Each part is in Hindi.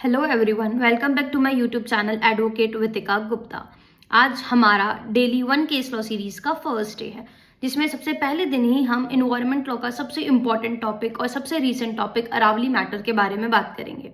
Hello everyone, welcome back to my YouTube channel advocate Vitika Gupta. आज हमारा daily one case law series का फर्स्ट डे है, जिसमें सबसे पहले दिन ही हम इन्वायरमेंट लॉ का सबसे इम्पॉर्टेंट टॉपिक और सबसे रीसेंट टॉपिक अरावली मैटर के बारे में बात करेंगे,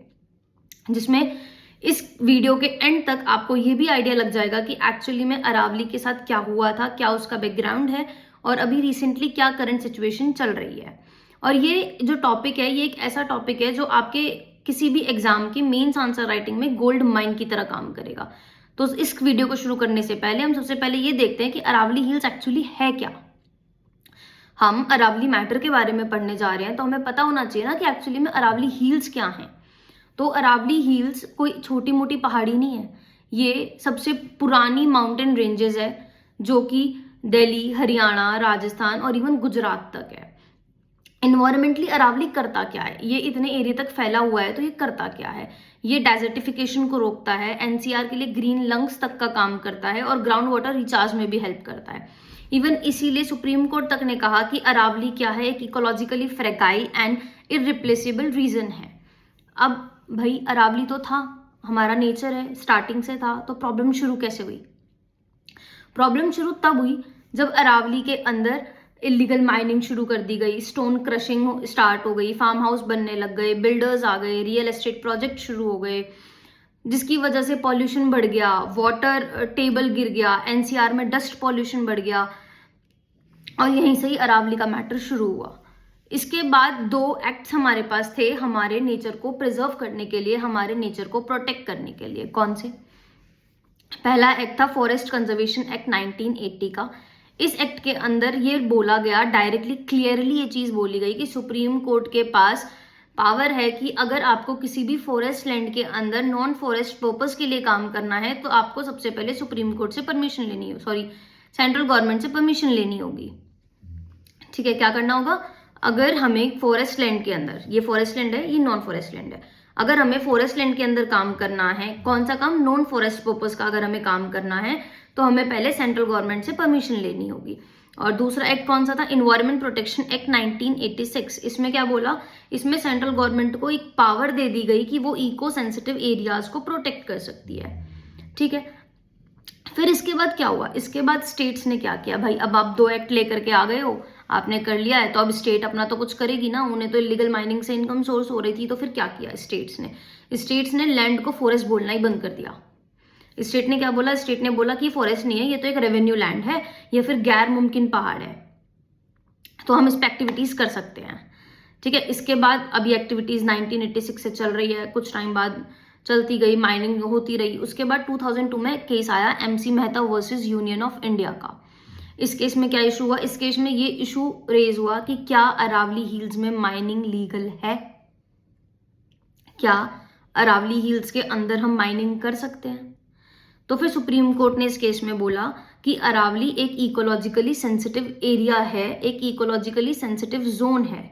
जिसमें इस वीडियो के एंड तक आपको ये भी आइडिया लग जाएगा कि एक्चुअली में अरावली के साथ क्या हुआ था, क्या उसका बैकग्राउंड है और अभी रिसेंटली क्या करंट सिचुएशन चल रही है। और ये जो टॉपिक है, ये एक ऐसा टॉपिक है जो आपके किसी भी एग्जाम की मेंस आंसर राइटिंग में गोल्ड माइन की तरह काम करेगा। तो इस वीडियो को शुरू करने से पहले हम सबसे पहले ये देखते हैं कि अरावली हिल्स एक्चुअली है क्या। हम अरावली मैटर के बारे में पढ़ने जा रहे हैं, तो हमें पता होना चाहिए ना कि एक्चुअली में अरावली हिल्स क्या हैं। तो अरावली हिल्स कोई छोटी मोटी पहाड़ी नहीं है, ये सबसे पुरानी माउंटेन रेंजेस है जो कि दिल्ली, हरियाणा, राजस्थान और इवन गुजरात तक है। इन्वायरमेंटली अरावली करता क्या है, ये इतने एरिया तक फैला हुआ है तो ये करता क्या है। ये डेजर्टिफिकेशन को रोकता है, एनसीआर के लिए ग्रीन लंग्स तक का काम करता है और ग्राउंड वाटर रिचार्ज में भी हेल्प करता है। इवन इसीलिए सुप्रीम कोर्ट तक ने कहा कि अरावली क्या है, एक ecologically fragile and irreplaceable region है। अब भाई अरावली तो था, हमारा नेचर है, स्टार्टिंग से था, तो प्रॉब्लम शुरू कैसे हुई? प्रॉब्लम शुरू तब हुई जब अरावली के अंदर इलीगल माइनिंग शुरू कर दी गई, स्टोन क्रशिंग स्टार्ट हो गई, फार्म हाउस बनने लग गए, बिल्डर्स आ गए, रियल एस्टेट प्रोजेक्ट शुरू हो गए, जिसकी वजह से पॉल्यूशन बढ़ गया, वाटर टेबल गिर गया, एनसीआर में डस्ट पॉल्यूशन बढ़ गया और यहीं से ही अरावली का मैटर शुरू हुआ। इसके बाद दो एक्ट्स हमारे पास थे हमारे नेचर को प्रिजर्व करने के लिए, हमारे नेचर को प्रोटेक्ट करने के लिए। कौन से? पहला एक्ट था फॉरेस्ट कंजर्वेशन एक्ट 1980 का। इस एक्ट के अंदर ये बोला गया, डायरेक्टली क्लियरली ये चीज बोली गई कि सुप्रीम कोर्ट के पास पावर है कि अगर आपको किसी भी फॉरेस्ट लैंड के अंदर नॉन फॉरेस्ट पर्पस के लिए काम करना है तो आपको सबसे पहले सुप्रीम कोर्ट से परमिशन लेनी हो, सेंट्रल गवर्नमेंट से परमिशन लेनी होगी। ठीक है, क्या करना होगा? अगर हमें फॉरेस्ट लैंड के अंदर, ये फॉरेस्ट लैंड है, ये नॉन फॉरेस्ट लैंड है, अगर हमें फॉरेस्ट लैंड के अंदर काम करना है, कौन सा काम? नॉन फॉरेस्ट पर्पस का अगर हमें काम करना है तो हमें पहले सेंट्रल गवर्नमेंट से परमिशन लेनी होगी। और दूसरा एक्ट कौन सा था? Environment protection act 1986। इसमें क्या बोला? इसमें सेंट्रल गवर्नमेंट को एक पावर दे दी गई कि वो इको सेंसिटिव एरियाज को प्रोटेक्ट कर सकती है। ठीक है, फिर इसके बाद क्या हुआ? इसके बाद स्टेट्स ने क्या किया? भाई अब आप दो एक्ट लेकर के आ गए हो, आपने कर लिया है, तो अब स्टेट अपना तो कुछ करेगी ना। उन्हें तो इलीगल माइनिंग से इनकम सोर्स हो रही थी, तो फिर क्या किया स्टेट्स ने लैंड को फॉरेस्ट बोलना ही बंद कर दिया। स्टेट ने क्या बोला? स्टेट ने बोला कि फॉरेस्ट नहीं है, ये तो एक रेवेन्यू लैंड है या फिर गैर मुमकिन पहाड़ है, तो हम इस पर एक्टिविटीज कर सकते हैं। ठीक है, इसके बाद अभी एक्टिविटीज 1986 से चल रही है, कुछ टाइम बाद चलती गई, माइनिंग होती रही। उसके बाद 2002 में केस आया MC Mehta versus union of India का। इस केस में क्या इशू हुआ? इस केस में ये इशू रेज हुआ कि क्या अरावली हिल्स में माइनिंग लीगल है? क्या अरावली हिल्स के अंदर हम माइनिंग कर सकते हैं? तो फिर सुप्रीम कोर्ट ने इस केस में बोला कि अरावली एक इकोलॉजिकली सेंसिटिव एरिया है, एक इकोलॉजिकली सेंसिटिव जोन है,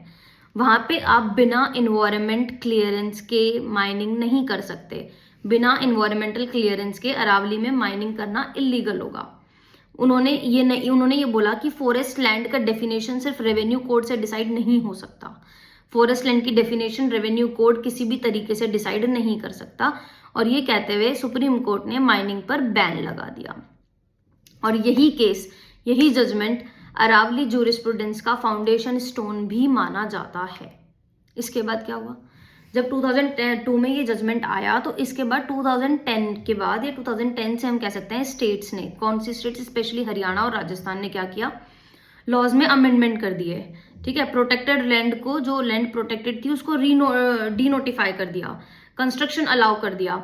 वहां पे आप बिना इन्वायरमेंट क्लियरेंस के माइनिंग नहीं कर सकते। बिना इन्वायरमेंटल क्लियरेंस के अरावली में माइनिंग करना इलीगल होगा। उन्होंने ये बोला कि फॉरेस्ट लैंड का डेफिनेशन सिर्फ रेवेन्यू कोड से डिसाइड नहीं हो सकता। फॉरेस्ट लैंड की डेफिनेशन रेवेन्यू कोड किसी भी तरीके से डिसाइड नहीं कर सकता। और ये कहते हुए सुप्रीम कोर्ट ने माइनिंग पर बैन लगा दिया। और यही जजमेंट अरावली ज्यूरिस्प्रूडेंस का फाउंडेशन स्टोन भी माना जाता है। इसके बाद क्या हुआ? जब 2002 में ये जजमेंट आया, तो इसके बाद 2010 के बाद, या 2010 से हम कह सकते हैं, स्टेट्स ने, कौन सी स्टेट्स, स्पेशली हरियाणा और राजस्थान ने क्या किया? लॉज में अमेंडमेंट कर दिए। ठीक है, प्रोटेक्टेड लैंड को, जो लैंड प्रोटेक्टेड थी उसको डीनोटिफाई कर दिया, कंस्ट्रक्शन अलाउ कर दिया।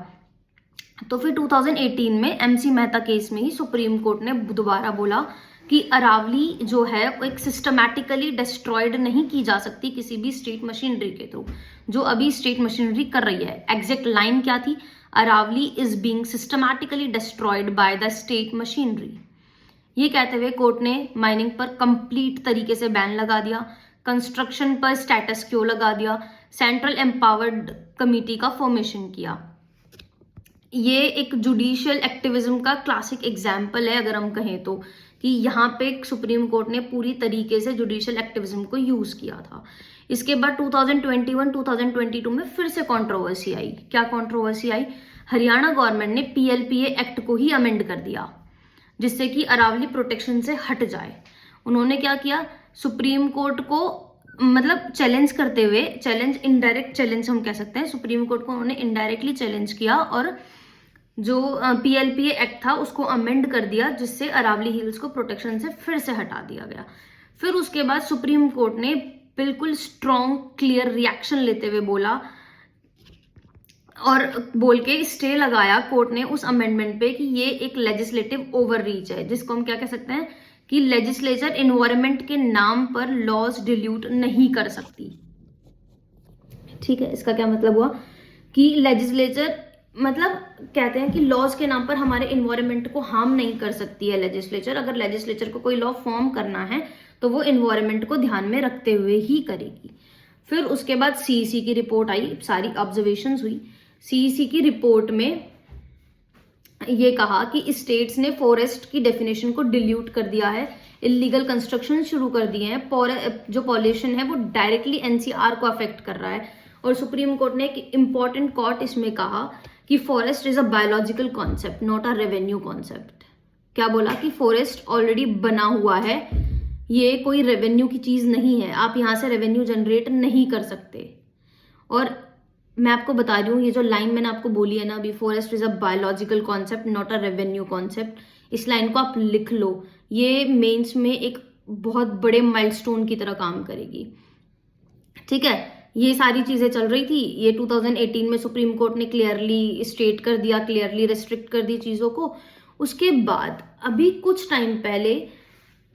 तो फिर 2018 में MC मेहता केस में ही सुप्रीम कोर्ट ने दोबारा बोला कि अरावली जो है वो एक सिस्टमैटिकली डिस्ट्रॉयड नहीं की जा सकती किसी भी स्टेट मशीनरी के थ्रू, जो अभी स्टेट मशीनरी कर रही है। एग्जैक्ट लाइन क्या थी? Aravalli is being systematically destroyed by the state machinery. ये कहते हुए कोर्ट ने माइनिंग पर कंप्लीट तरीके से बैन लगा दिया, कंस्ट्रक्शन पर स्टेटस क्यो लगा दिया, सेंट्रल एम्पावर्ड कमिटी का फॉर्मेशन किया। ये एक जुडिशियल एक्टिविज्म का क्लासिक एग्जाम्पल है, अगर हम कहें तो, कि यहाँ पे सुप्रीम कोर्ट ने पूरी तरीके से जुडिशियल एक्टिविज्म को यूज किया था। इसके बाद 2021-2022 में फिर से कंट्रोवर्सी आई। क्या कंट्रोवर्सी आई? हरियाणा गवर्नमेंट ने पीएलपीए एक्ट को ही अमेंड कर दिया जिससे कि अरावली प्रोटेक्शन से हट जाए। उन्होंने क्या किया, सुप्रीम कोर्ट को मतलब चैलेंज करते हुए, चैलेंज इनडायरेक्ट चैलेंज हम कह सकते हैं, सुप्रीम कोर्ट को उन्होंने इनडायरेक्टली चैलेंज किया और जो पीएलपीए एक्ट था उसको अमेंड कर दिया जिससे अरावली हिल्स को प्रोटेक्शन से फिर से हटा दिया गया। फिर उसके बाद सुप्रीम कोर्ट ने बिल्कुल स्ट्रॉन्ग क्लियर रिएक्शन लेते हुए बोला और बोल के स्टे लगाया कोर्ट ने उस अमेंडमेंट पे कि ये एक लेजिस्लेटिव ओवररीच है, जिसको हम क्या कह सकते हैं कि लेजिस्लेचर एनवायरनमेंट के नाम पर लॉज डिल्यूट नहीं कर सकती। ठीक है, इसका क्या मतलब हुआ कि लेजिस्लेचर मतलब कहते हैं कि लॉज के नाम पर हमारे एनवायरनमेंट को हार्म नहीं कर सकती है लेजिस्लेचर। अगर लेजिस्लेचर को कोई लॉ फॉर्म करना है तो वो एनवायरनमेंट को ध्यान में रखते हुए ही करेगी। फिर उसके बाद सीईसी की रिपोर्ट आई, सारी ऑब्जर्वेशंस हुई। सीईसी की रिपोर्ट में ये कहा कि स्टेट्स ने फॉरेस्ट की डेफिनेशन को डिल्यूट कर दिया है, इलीगल कंस्ट्रक्शन शुरू कर दिए हैं, जो पॉल्यूशन है वो डायरेक्टली एनसीआर को अफेक्ट कर रहा है। और सुप्रीम कोर्ट ने एक इंपॉर्टेंट कॉट इसमें कहा कि forest is a biological concept not a revenue concept. क्या बोला कि फॉरेस्ट ऑलरेडी बना हुआ है, ये कोई रेवेन्यू की चीज नहीं है, आप यहाँ से रेवेन्यू जनरेट नहीं कर सकते। और मैं आपको बता रही हूँ, ये जो लाइन मैंने आपको बोली है ना अभी, forest is a biological concept not a revenue concept, इस लाइन को आप लिख लो, ये मेंस में एक बहुत बड़े माइलस्टोन की तरह काम करेगी। ठीक है, ये सारी चीजें चल रही थी, ये 2018 में सुप्रीम कोर्ट ने क्लियरली स्टेट कर दिया, क्लियरली रेस्ट्रिक्ट कर दी चीजों को। उसके बाद अभी कुछ टाइम पहले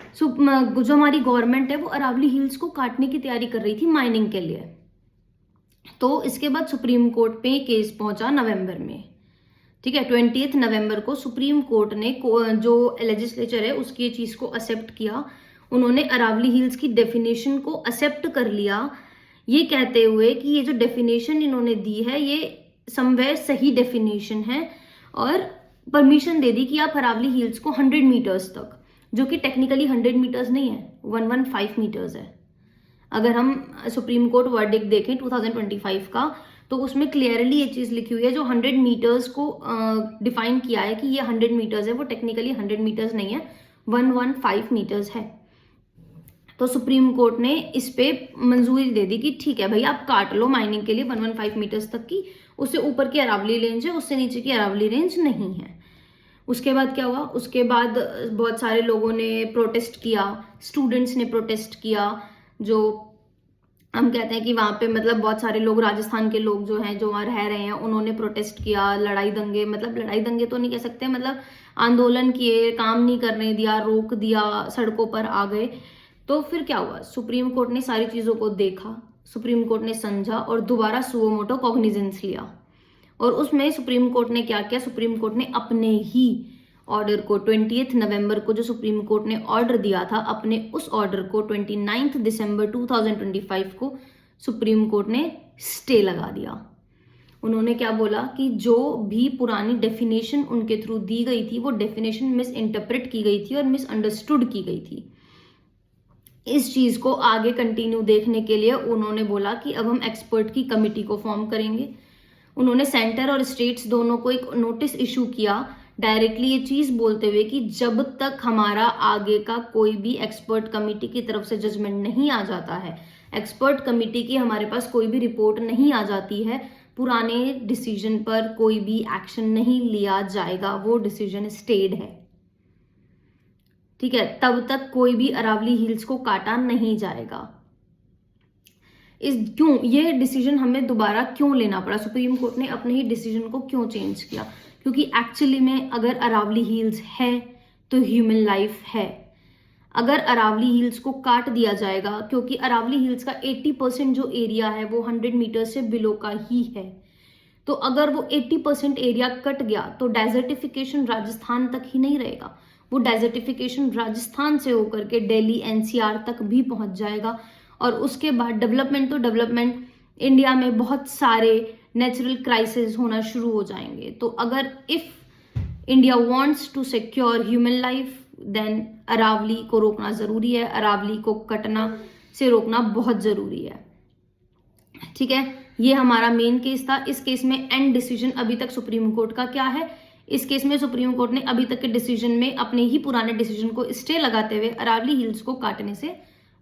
जो हमारी गवर्नमेंट है वो अरावली हिल्स को काटने की तैयारी कर रही थी माइनिंग के लिए। तो इसके बाद सुप्रीम कोर्ट पे केस पहुंचा नवंबर में। ठीक है, 20 नवंबर को सुप्रीम कोर्ट ने जो लेजिस्लेचर है उसकी ये चीज को एक्सेप्ट किया। उन्होंने अरावली हिल्स की डेफिनेशन को एक्सेप्ट कर लिया, ये कहते हुए कि ये जो डेफिनेशन इन्होंने दी है ये समवेयर सही डेफिनेशन है, और परमिशन दे दी कि आप अरावली हिल्स को 100 मीटर्स तक, जो कि टेक्निकली 100 मीटर्स नहीं है, 115 मीटर्स है। अगर हम सुप्रीम कोर्ट वर्डिक्ट देखें 2025 का, तो उसमें क्लियरली ये चीज लिखी हुई है, जो 100 मीटर्स को डिफाइन किया है कि ये 100 मीटर्स है, वो टेक्निकली 100 मीटर्स नहीं है, 115 मीटर्स है। तो सुप्रीम कोर्ट ने इस पे मंजूरी दे दी कि ठीक है भाई, आप काट लो माइनिंग के लिए 115 मीटर्स तक की, उससे ऊपर की अरावली रेंज है, उससे नीचे की अरावली रेंज नहीं है। उसके बाद क्या हुआ, उसके बाद बहुत सारे लोगों ने प्रोटेस्ट किया, स्टूडेंट्स ने प्रोटेस्ट किया, जो हम कहते हैं कि वहां पे मतलब बहुत सारे लोग, राजस्थान के लोग जो हैं, जो वहां रह रहे हैं, उन्होंने प्रोटेस्ट किया, लड़ाई दंगे, मतलब लड़ाई दंगे तो नहीं कह सकते, मतलब आंदोलन किए, काम नहीं करने दिया, रोक दिया, सड़कों पर आ गए। तो फिर क्या हुआ, सुप्रीम कोर्ट ने सारी चीजों को देखा, सुप्रीम कोर्ट ने समझा और दोबारा सुओ मोटो कॉग्निजेंस लिया। और उसमें सुप्रीम कोर्ट ने क्या किया, सुप्रीम कोर्ट ने अपने ही ऑर्डर को 20 नवंबर को जो सुप्रीम कोर्ट ने ऑर्डर दिया था, अपने उस ऑर्डर को 29 दिसंबर 2025 को सुप्रीम कोर्ट ने स्टे लगा दिया। उन्होंने क्या बोला कि जो भी पुरानी डेफिनेशन उनके थ्रू दी गई थी, वो डेफिनेशन मिस इंटरप्रेट की गई थी और मिसअंडरस्टूड की गई थी। इस चीज को आगे कंटिन्यू देखने के लिए उन्होंने बोला कि अब हम एक्सपर्ट की कमिटी को फॉर्म करेंगे। उन्होंने सेंटर और स्टेट्स दोनों को एक नोटिस इशू किया, डायरेक्टली ये चीज बोलते हुए कि जब तक हमारा आगे का कोई भी एक्सपर्ट कमिटी की तरफ से जजमेंट नहीं आ जाता है, एक्सपर्ट कमिटी की हमारे पास कोई भी रिपोर्ट नहीं आ जाती है, पुराने डिसीजन पर कोई भी एक्शन नहीं लिया जाएगा, वो डिसीजन स्टेड है। ठीक है, तब तक कोई भी अरावली हिल्स को काटा नहीं जाएगा। क्यों ये डिसीजन हमें दोबारा क्यों लेना पड़ा, सुप्रीम कोर्ट ने अपने ही डिसीजन को क्यों चेंज किया? क्योंकि एक्चुअली में अगर अरावली हिल्स है तो ह्यूमन लाइफ है। अगर अरावली हिल्स को काट दिया जाएगा, क्योंकि अरावली हिल्स का 80% जो एरिया है वो 100 मीटर से बिलो का ही है, तो अगर वो 80% एरिया कट गया तो डेजर्टिफिकेशन राजस्थान तक ही नहीं रहेगा, वो डेजर्टिफिकेशन राजस्थान से होकर के दिल्ली एनसीआर तक भी पहुंच जाएगा। और उसके बाद डेवलपमेंट तो डेवलपमेंट, इंडिया में बहुत सारे नेचुरल क्राइसिस होना शुरू हो जाएंगे। तो अगर if India wants to secure human life, then Aravalli को रोकना जरूरी है, अरावली को कटना से रोकना बहुत जरूरी है। ठीक है, ये हमारा मेन केस था। इस केस में एंड डिसीजन अभी तक सुप्रीम कोर्ट का क्या है? इस केस में सुप्रीम कोर्ट ने अभी तक के डिसीजन में अपने ही पुराने डिसीजन को स्टे लगाते हुए अरावली हिल्स को काटने से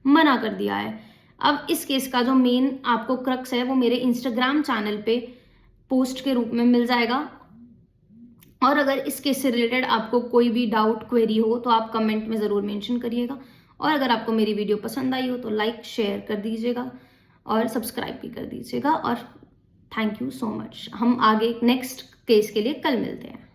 मना कर दिया है। अब इस केस का जो मेन आपको क्रक्स है वो मेरे इंस्टाग्राम चैनल पे पोस्ट के रूप में मिल जाएगा। और अगर इस केस से रिलेटेड आपको कोई भी डाउट क्वेरी हो तो आप कमेंट में ज़रूर मेंशन करिएगा। और अगर आपको मेरी वीडियो पसंद आई हो तो लाइक शेयर कर दीजिएगा और सब्सक्राइब भी कर दीजिएगा। और थैंक यू सो मच। हम आगे नेक्स्ट केस के लिए कल मिलते हैं।